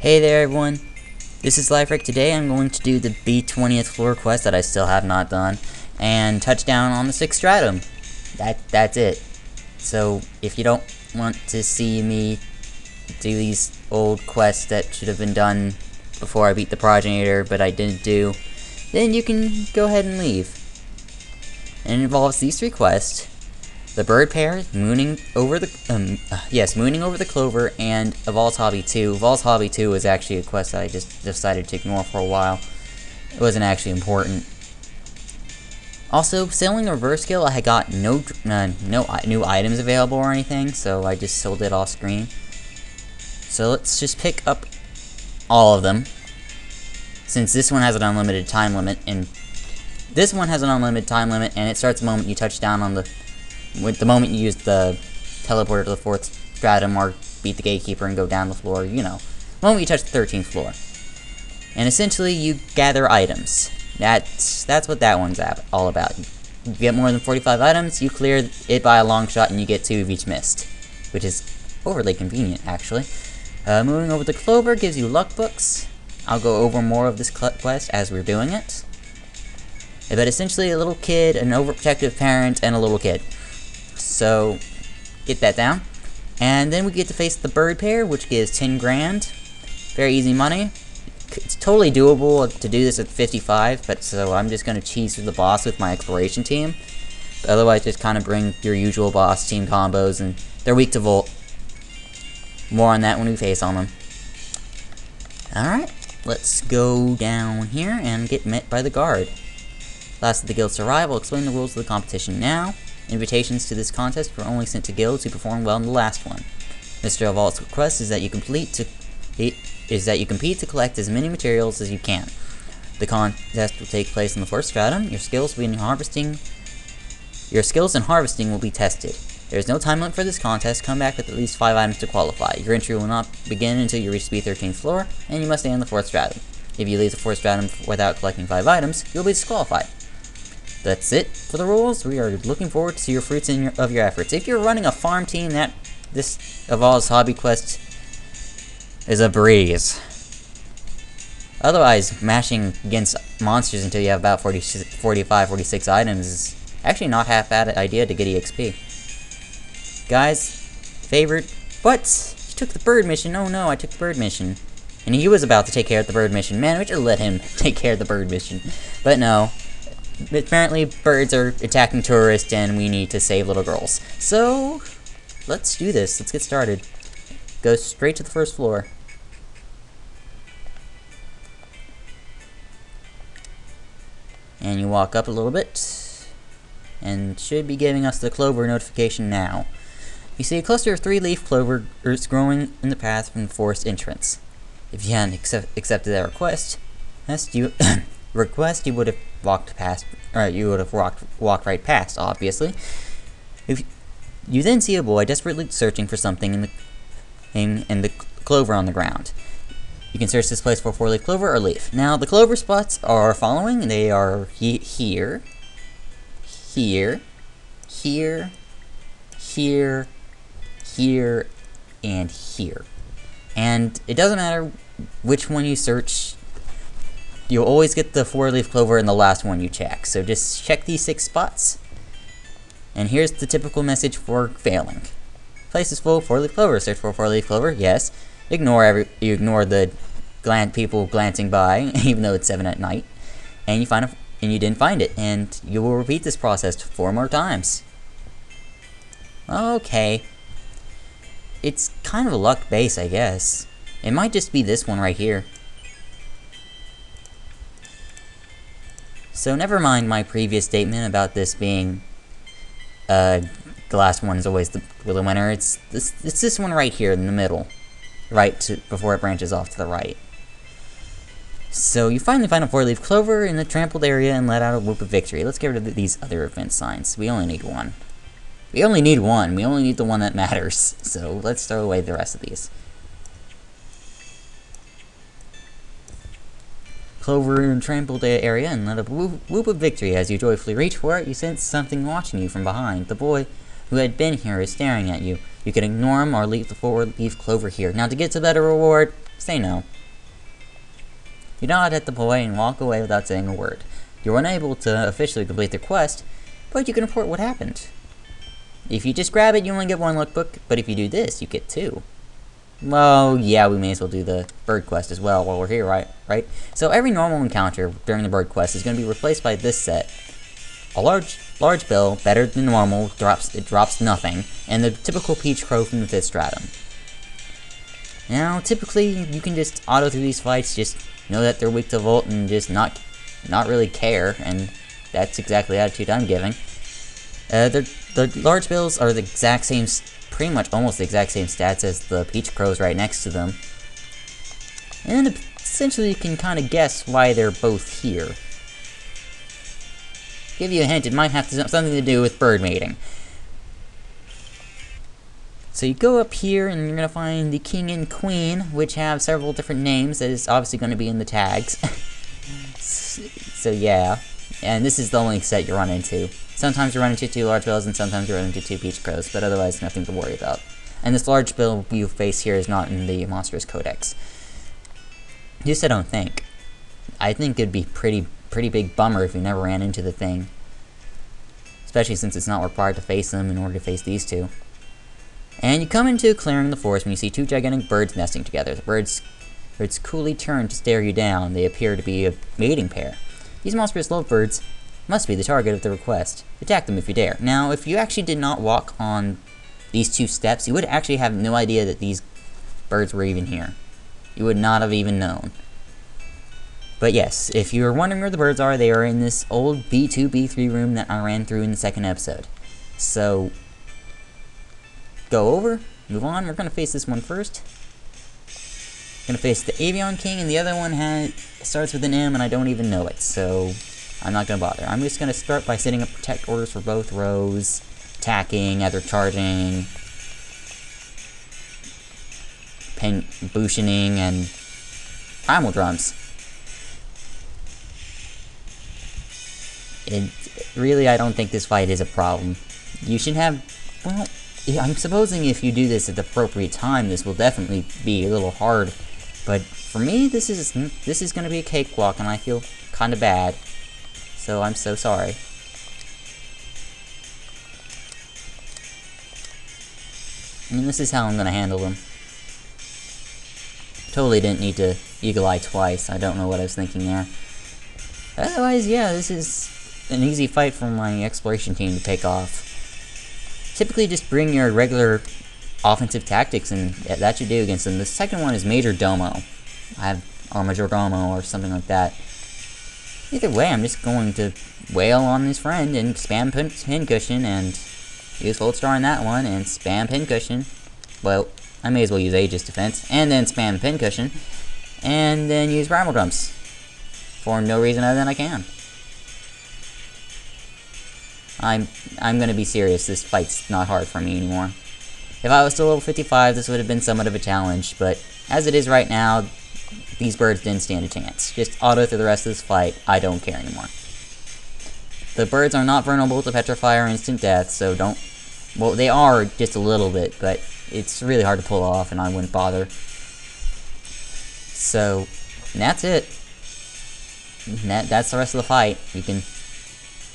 Hey there everyone, this is LifeRick. Today I'm going to do the B20th floor quest that I still have not done, and touch down on the 6th Stratum. That's it. So if you don't want to see me do these old quests that should have been done before I beat the progenitor, but I didn't do, then you can go ahead and leave. And it involves these 3 quests. The bird pair, mooning over the clover, and Eval's Hobby 2. Eval's Hobby 2 was actually a quest that I just decided to ignore for a while. It wasn't actually important. Also, sailing the reverse skill, I had got no new items available or anything, so I just sold it off screen. So let's just pick up all of them, since this one has an unlimited time limit, and this one has an unlimited time limit, and it starts the moment you touch down on the moment you use the teleporter to the 4th stratum or beat the gatekeeper and go down the floor, you know. The moment you touch the 13th floor. And essentially, you gather items. That's what that one's all about. You get more than 45 items, you clear it by a long shot, and you get 2 of each mist. Which is overly convenient, actually. Moving over to Clover gives you luck books. I'll go over more of this quest as we're doing it. But essentially, a little kid, an overprotective parent, and a little kid. So, get that down. And then we get to face the bird pair, which gives 10 grand. Very easy money. It's totally doable to do this at 55, but so I'm just going to cheese through the boss with my exploration team. But otherwise, just kind of bring your usual boss team combos, and they're weak to Volt. More on that when we face on them. Alright, let's go down here and get met by the guard. Last of the guild survive. I'll explain the rules of the competition now. Invitations to this contest were only sent to guilds who performed well in the last one. Mr. Eval's request is that you compete to collect as many materials as you can. The contest will take place in the 4th stratum. Your skills in harvesting will be tested. There is no time limit for this contest. Come back with at least 5 items to qualify. Your entry will not begin until you reach the 13th floor, and you must stay in the 4th stratum. If you leave the 4th stratum without collecting 5 items, you'll be disqualified. That's it for the rules. We are looking forward to your fruits of your efforts. If you're running a farm team, this Eval's Hobby Quest is a breeze. Otherwise, mashing against monsters until you have about 45, 46 items is actually not half bad idea to get EXP. Guys, favorite, but you took the bird mission. Oh no, I took the bird mission. And he was about to take care of the bird mission. Man, we should let him take care of the bird mission. But no. Apparently, birds are attacking tourists, and we need to save little girls. So, let's do this. Let's get started. Go straight to the 1st floor. And you walk up a little bit, and should be giving us the clover notification now. You see a cluster of 3-leaf clovers growing in the path from the forest entrance. If you hadn't accepted that request, you would have walked past, or you would have walked right past, obviously. If you then see a boy desperately searching for something in the clover on the ground. You can search this place for 4-leaf clover or leaf. Now, the clover spots are following. They are here, here, here, here, here, and here. And it doesn't matter which one you search. You'll always get the 4-leaf clover in the last one you check. So just check these 6 spots. And here's the typical message for failing. Place is full of 4-leaf clover. Search for 4-leaf clover. Yes. You ignore the people glancing by, even though it's 7 at night. And you didn't find it. And you will repeat this process 4 more times. Okay. It's kind of a luck base, I guess. It might just be this one right here. So never mind my previous statement about this being the last one is always the winner. It's this one right here in the middle, before it branches off to the right. So you finally find a 4-leaf clover in the trampled area and let out a whoop of victory. Let's get rid of these other event signs. We only need one. We only need the one that matters. So let's throw away the rest of these. Clover in trampled area and let a whoop of victory. As you joyfully reach for it, you sense something watching you from behind. The boy who had been here is staring at you. You can ignore him or leave the 4-leaf clover here. Now to get to better reward, say no. You nod at the boy and walk away without saying a word. You're unable to officially complete the quest, but you can report what happened. If you just grab it, you only get 1 lookbook, but if you do this, you get 2. Well, yeah, we may as well do the bird quest as well while we're here, right? So every normal encounter during the bird quest is going to be replaced by this set. A large bill, better than normal, drops nothing, and the typical peach crow from the 5th stratum. Now, typically, you can just auto through these fights, just know that they're weak to volt and just not really care, and that's exactly the attitude I'm giving. The large bills are the exact same, pretty much almost the exact same stats as the peach crows right next to them. And essentially you can kind of guess why they're both here. Give you a hint, it might have something to do with bird mating. So you go up here and you're going to find the king and queen, which have several different names that is obviously going to be in the tags. So yeah, and this is the only set you run into. Sometimes you run into 2 large bills and sometimes you run into 2 peach crows, but otherwise nothing to worry about. And this large bill you face here is not in the Monsters Codex. At least I don't think. I think it'd be pretty big bummer if you never ran into the thing. Especially since it's not required to face them in order to face these 2. And you come into a clearing in the forest when you see 2 gigantic birds nesting together. The birds coolly turn to stare you down. They appear to be a mating pair. These monstrous lovebirds must be the target of the request. Attack them if you dare. Now, if you actually did not walk on these 2 steps, you would actually have no idea that these birds were even here. You would not have even known. But yes, if you were wondering where the birds are, they are in this old B2, B3 room that I ran through in the 2nd episode. So, go over, move on. We're going to face this one first. We're going to face the Avian King, and the other one starts with an M, and I don't even know it, so I'm not going to bother. I'm just going to start by setting up protect orders for both rows, attacking, either charging, boostioning, and primal drums. Really, I don't think this fight is a problem. You should have, well, I'm supposing if you do this at the appropriate time, this will definitely be a little hard. But for me, this is going to be a cakewalk, and I feel kind of bad. So I'm so sorry. And this is how I'm going to handle them. Totally didn't need to eagle eye twice. I don't know what I was thinking there. Otherwise, yeah, this is an easy fight for my exploration team to take off. Typically just bring your regular offensive tactics and that should do against them. The second one is Major Domo. Or Major Domo or something like that. Either way, I'm just going to wail on his friend and spam pincushion and use Volt Star on that one and spam pincushion. Well, I may as well use Aegis Defense and then spam pincushion and then use Primal Drums for no reason other than I can. I'm gonna be serious, this fight's not hard for me anymore. If I was still level 55, this would have been somewhat of a challenge, but as it is right now, these birds didn't stand a chance. Just auto through the rest of this fight, I don't care anymore. The birds are not vulnerable to Petrify or Instant Death, so don't... Well, they are just a little bit, but it's really hard to pull off, and I wouldn't bother. So, that's it. That's the rest of the fight. You can...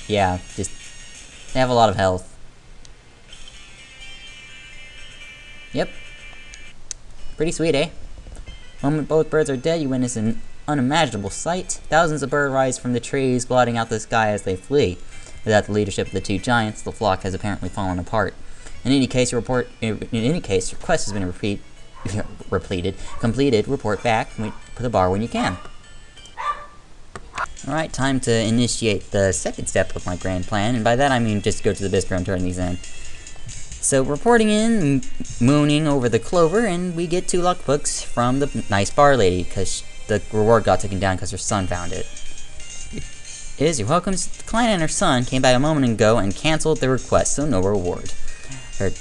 Yeah, just... They have a lot of health. Yep. Pretty sweet, eh? The moment both birds are dead, you witness an unimaginable sight. Thousands of birds rise from the trees, blotting out the sky as they flee. Without the leadership of the 2 giants, the flock has apparently fallen apart. In any case, your quest has been completed. Report back. Put the bar when you can. Alright, time to initiate the second step of my grand plan, and by that I mean just go to the bistro and turn these in. So, reporting in, mooning over the clover, and we get 2 luck books from the nice bar lady, because the reward got taken down because her son found it. It is your welcome. The client and her son came back a moment ago and cancelled their request, so no reward.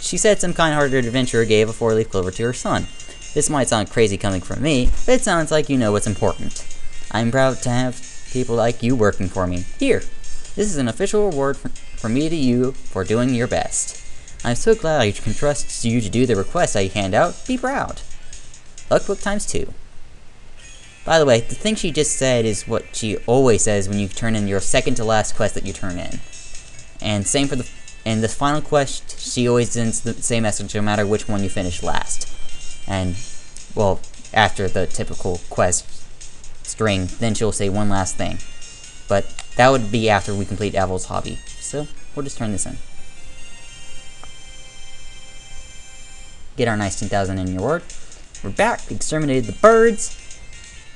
She said some kind-hearted adventurer gave a 4-leaf clover to her son. This might sound crazy coming from me, but it sounds like you know what's important. I'm proud to have people like you working for me. Here, this is an official reward from me to you for doing your best. I'm so glad I can trust you to do the requests I hand out. Be proud. Luckbook times 2. By the way, the thing she just said is what she always says when you turn in your second to last quest that you turn in. And same for the final quest, she always sends the same message no matter which one you finish last. And, well, after the typical quest string, then she'll say one last thing. But that would be after we complete Eval's hobby. So, we'll just turn this in. Get our nice 10,000 in reward. We're back, exterminated the birds.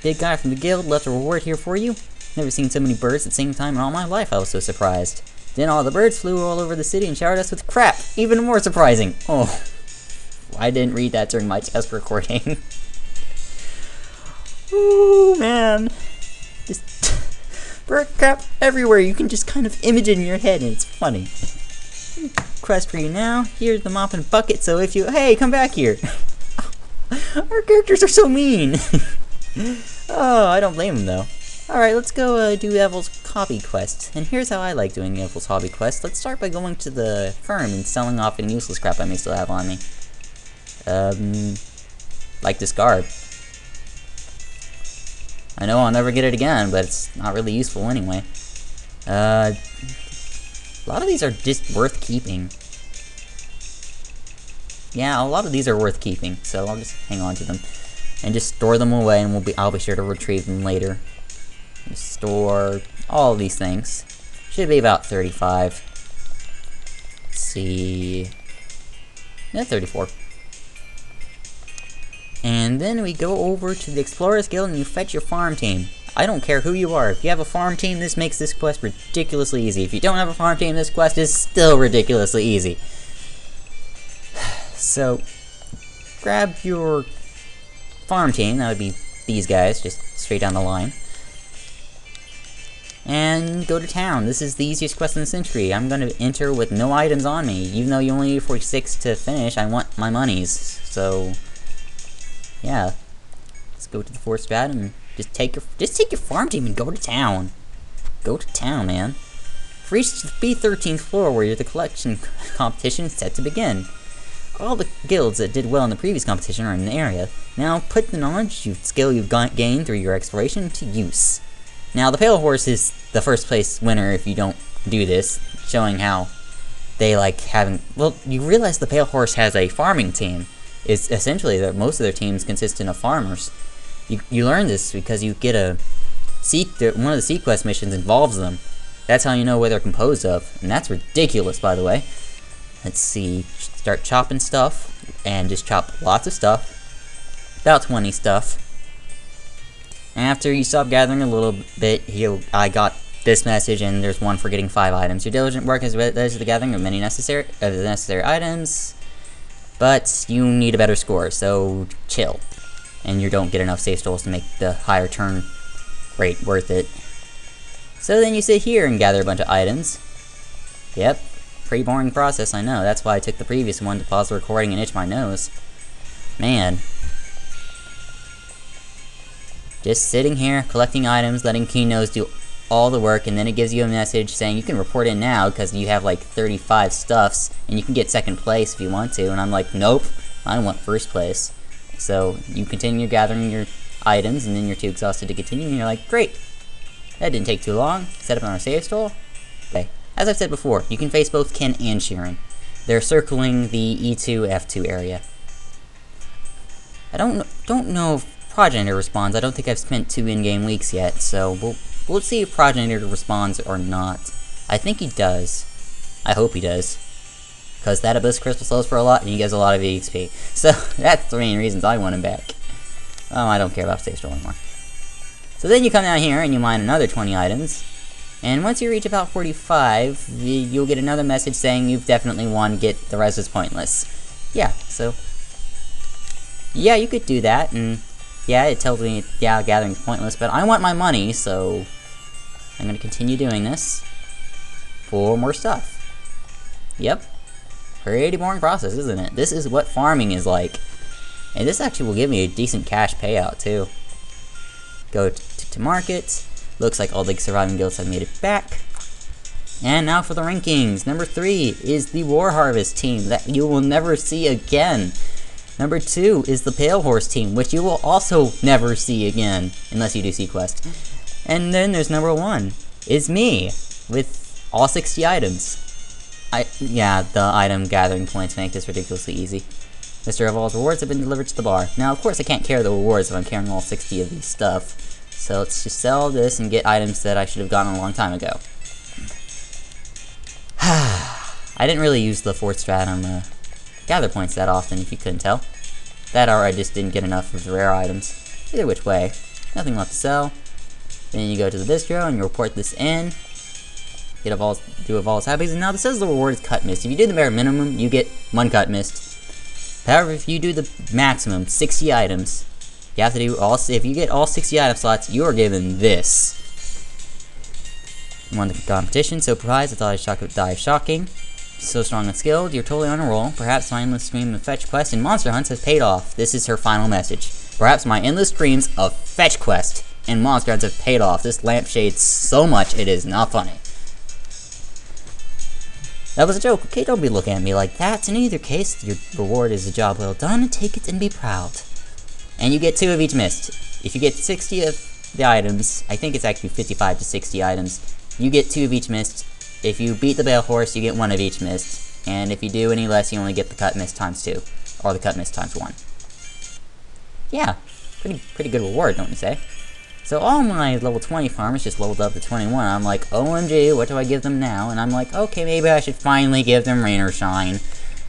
Big guy from the guild left a reward here for you. Never seen so many birds at the same time in all my life, I was so surprised. Then all the birds flew all over the city and showered us with crap. Even more surprising. Oh, I didn't read that during my test recording. Ooh, man. Just bird crap everywhere. You can just kind of image it in your head and it's funny. Quest for you now. Here's the mop and bucket, so if you... Hey, come back here. Our characters are so mean. Oh, I don't blame them though. Alright, let's go do Eval's hobby quest. And here's how I like doing Eval's hobby quest. Let's start by going to the firm and selling off any useless crap I may still have on me. Like this garb. I know I'll never get it again, but it's not really useful anyway. A lot of these are just worth keeping. Yeah, a lot of these are worth keeping, so I'll just hang on to them. And just store them away, and I'll be sure to retrieve them later. Store all of these things. Should be about 35. Let's see. Yeah, 34. And then we go over to the Explorers Guild and you fetch your farm team. I don't care who you are. If you have a farm team, this makes this quest ridiculously easy. If you don't have a farm team, this quest is still ridiculously easy. So, grab your farm team. That would be these guys, just straight down the line. And go to town. This is the easiest quest in the century. I'm going to enter with no items on me. Even though you only need 46 to finish, I want my monies. So, yeah. Let's go to the 4th Stratum and just take your farm team and go to town. Go to town, man. Reach the B13th floor where the collection competition is set to begin. All the guilds that did well in the previous competition are in the area. Now put the knowledge skill you've gained through your exploration to use. Now the Pale Horse is the first place winner if you don't do this, showing how they like having... Well, you realize the Pale Horse has a farming team. It's essentially that most of their teams consist of farmers. You learn this because you get one of the sea quest missions involves them. That's how you know what they're composed of, and that's ridiculous, by the way. Let's see, start chopping stuff, and just chop lots of stuff. About 20 stuff. After you stop gathering a little bit, I got this message, and there's one for getting 5 items. Your diligent work has led to the gathering of many necessary items, but you need a better score, so chill. And you don't get enough save stalls to make the higher turn rate worth it. So then you sit here and gather a bunch of items. Yep, pretty boring process, I know. That's why I took the previous one to pause the recording and itch my nose. Man. Just sitting here, collecting items, letting Keynotes do all the work, and then it gives you a message saying you can report in now because you have like 35 stuffs, and you can get 2nd place if you want to. And I'm like, nope, I want 1st place. So you continue gathering your items, and then you're too exhausted to continue, and you're like, great. That didn't take too long. Set up on our save stall. Okay. As I've said before, you can face both Ken and Sheeran. They're circling the E2F2 area. I don't know if Progenitor responds. I don't think I've spent 2 in-game weeks yet, so we'll see if Progenitor responds or not. I think he does. I hope he does. Because that Abyss Crystal sells for a lot, and he gets a lot of EXP. So, that's the main reasons I want him back. Oh, I don't care about save stall anymore. So then you come down here, and you mine another 20 items. And once you reach about 45, you'll get another message saying you've definitely won, get the rest is pointless. Yeah, so... yeah, you could do that, and... yeah, it tells me, yeah, gathering's pointless, but I want my money, so... I'm gonna continue doing this. For more stuff. Yep. Pretty boring process, isn't it? This is what farming is like. And this actually will give me a decent cash payout, too. Go to market. Looks like all the surviving guilds have made it back. And now for the rankings. Number 3 is the War Harvest team that you will never see again. Number 2 is the Pale Horse team, which you will also never see again, unless you do Sequest. And then there's number 1, is me, with all 60 items. Yeah, the item gathering points make this ridiculously easy. Mr. Eval's rewards have been delivered to the bar. Now, of course, I can't carry the rewards if I'm carrying all 60 of these stuff. So let's just sell this and get items that I should have gotten a long time ago. I didn't really use the 4th Stratum gather points that often, if you couldn't tell. That or I just didn't get enough of the rare items. Either which way, nothing left to sell. Then you go to the distro and you report this in. Get do Eval's Habits, and now this says the reward is cut mist. If you do the bare minimum, you get 1 cut mist. However, if you do the maximum, 60 items, you have to do all. If you get all 60 item slots, you are given this. Won the competition, so surprised, I thought I'd die shocking. So strong and skilled, you're totally on a roll. Perhaps my endless stream of fetch quests and monster hunts has paid off. This is her final message. Perhaps my endless streams of fetch quest and monster hunts have paid off. This lampshades so much, it is not funny. That was a joke. Okay, don't be looking at me like that. In either case, your reward is a job well done. Take it and be proud. And you get 2 of each mist. If you get 60 of the items, I think it's actually 55 to 60 items, you get 2 of each mist. If you beat the Bale Horse, you get 1 of each mist. And if you do any less, you only get the cut mist times 2. Or the cut mist times 1. Yeah, pretty good reward, don't you say? So all my level 20 farmers just leveled up to 21. I'm like, OMG, what do I give them now? And I'm like, okay, maybe I should finally give them Rain or Shine,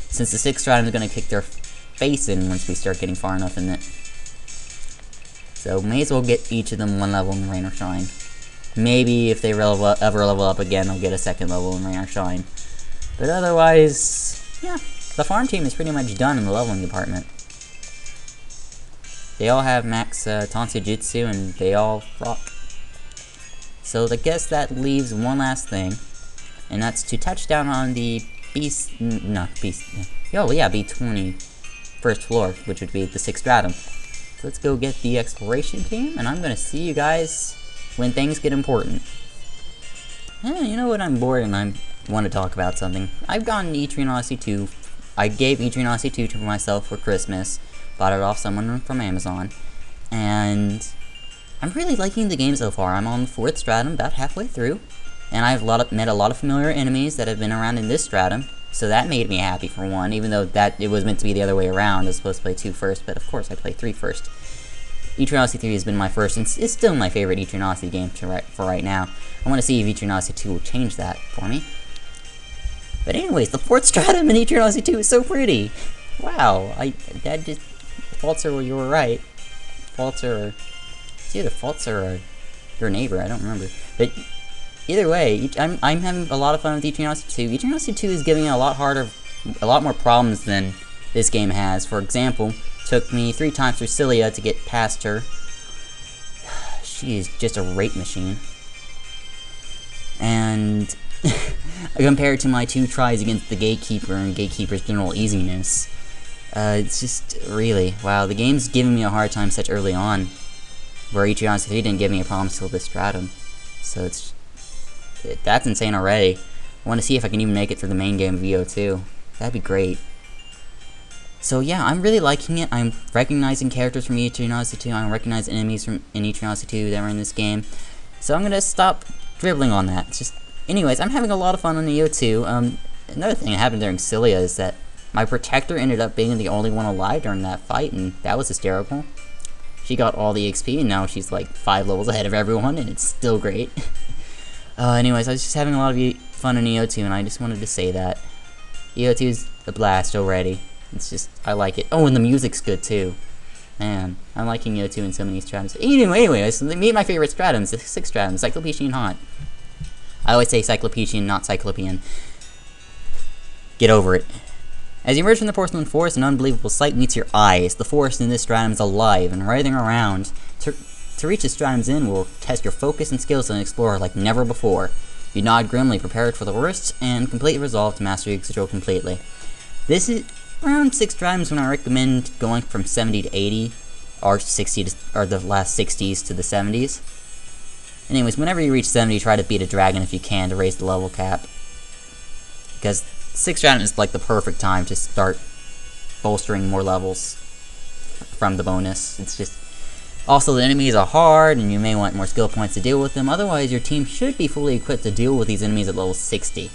since the 6th Stratum is going to kick their face in once we start getting far enough in it. So may as well get each of them 1 level in Rain or Shine. Maybe if they ever level up again, they'll get a 2nd level in Rain or Shine. But otherwise, yeah, the farm team is pretty much done in the leveling department. They all have max Tansu Jutsu, and they all rock. So I guess that leaves one last thing, and that's to touch down on the B20 first floor, which would be the 6th Stratum. So let's go get the exploration team, and I'm gonna see you guys when things get important. You know what? I'm bored and I want to talk about something. I've gotten E3 and Odyssey 2. I gave E3 and Odyssey 2 to myself for Christmas. Bought it off someone from Amazon, and I'm really liking the game so far. I'm on the 4th Stratum, about halfway through, and I've met a lot of familiar enemies that have been around in this Stratum, so that made me happy for one, even though it was meant to be the other way around. I was supposed to play 2 first, but of course I play 3 first. E3 and Odyssey 3 has been my first, and it's still my favorite E3 and Odyssey game for right now. I want to see if E3 and Odyssey 2 will change that for me. But anyways, the 4th Stratum in E3 and Odyssey 2 is so pretty! Wow, Falzer, you were right. Falzer, it's either Falzer or your neighbor, I don't remember. But either way, I'm having a lot of fun with E3 and Odyssey 2. E3 and Odyssey 2 is giving me a lot more problems than this game has. For example, took me 3 times through Cilia to get past her. She is just a rape machine. And compared to my 2 tries against the Gatekeeper and Gatekeeper's general easiness, it's just really, wow, the game's giving me a hard time such early on, where E3 and Odyssey 3 didn't give me a problem until this Stratum. So that's insane already. I want to see if I can even make it through the main game of EO2. That'd be great. So yeah, I'm really liking it. I'm recognizing characters from E3 and Odyssey 2. I'm recognizing enemies from E3 and Odyssey 2 that were in this game. So I'm gonna stop dribbling on that. It's just, anyways, I'm having a lot of fun on EO2. Another thing that happened during Cilia is that my protector ended up being the only one alive during that fight, and that was hysterical. She got all the XP, and now she's like 5 levels ahead of everyone, and it's still great. Anyways, I was just having a lot of fun in EO2, and I just wanted to say that. EO2 is a blast already. It's just, I like it. Oh, and the music's good too. Man, I'm liking EO2 in so many Stratums. Anyways, meet my favorite Stratums, the 6th Stratum, Cyclopedian Haunt. I always say Cyclopedian, not Cyclopean. Get over it. As you emerge from the porcelain forest, an unbelievable sight meets your eyes. The forest in this Stratum is alive and writhing around. To reach the Stratum's end will test your focus and skills as an explorer like never before. You nod grimly, prepared for the worst, and completely resolved to master your control completely. This is around 6 Stratums when I recommend going from 70 to 80, or 60 to, or the last 60s to the 70s. Anyways, whenever you reach 70, try to beat a dragon if you can to raise the level cap, because 6th Stratum is like the perfect time to start bolstering more levels. from the bonus. It's just... Also, the enemies are hard, and you may want more skill points to deal with them. Otherwise, your team should be fully equipped to deal with these enemies at level 60.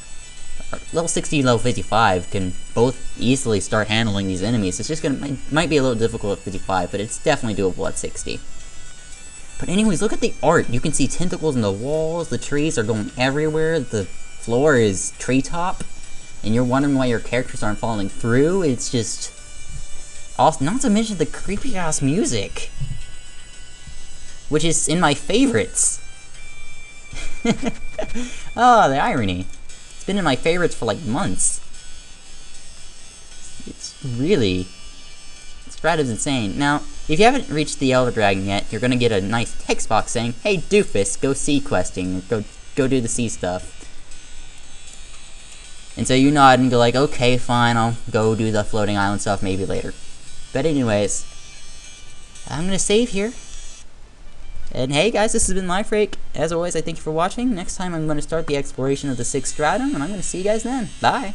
Level 60 and level 55 can both easily start handling these enemies. It's just might be a little difficult at 55, but it's definitely doable at 60. But anyways, look at the art. You can see tentacles in the walls, the trees are going everywhere, the floor is treetop, and you're wondering why your characters aren't falling through. It's just... Also, not to mention the creepy ass music, which is in my favorites. Oh, the irony. It's been in my favorites for like months. It's really... Stratum's insane. Now, if you haven't reached the Elder Dragon yet, you're gonna get a nice text box saying, "Hey doofus, go sea questing, go do the sea stuff." And so you nod and go like, "Okay, fine, I'll go do the floating island stuff maybe later." But anyways, I'm gonna save here. And hey guys, this has been LifeRake. As always, I thank you for watching. Next time I'm going to start the exploration of the 6th Stratum, and I'm going to see you guys then. Bye!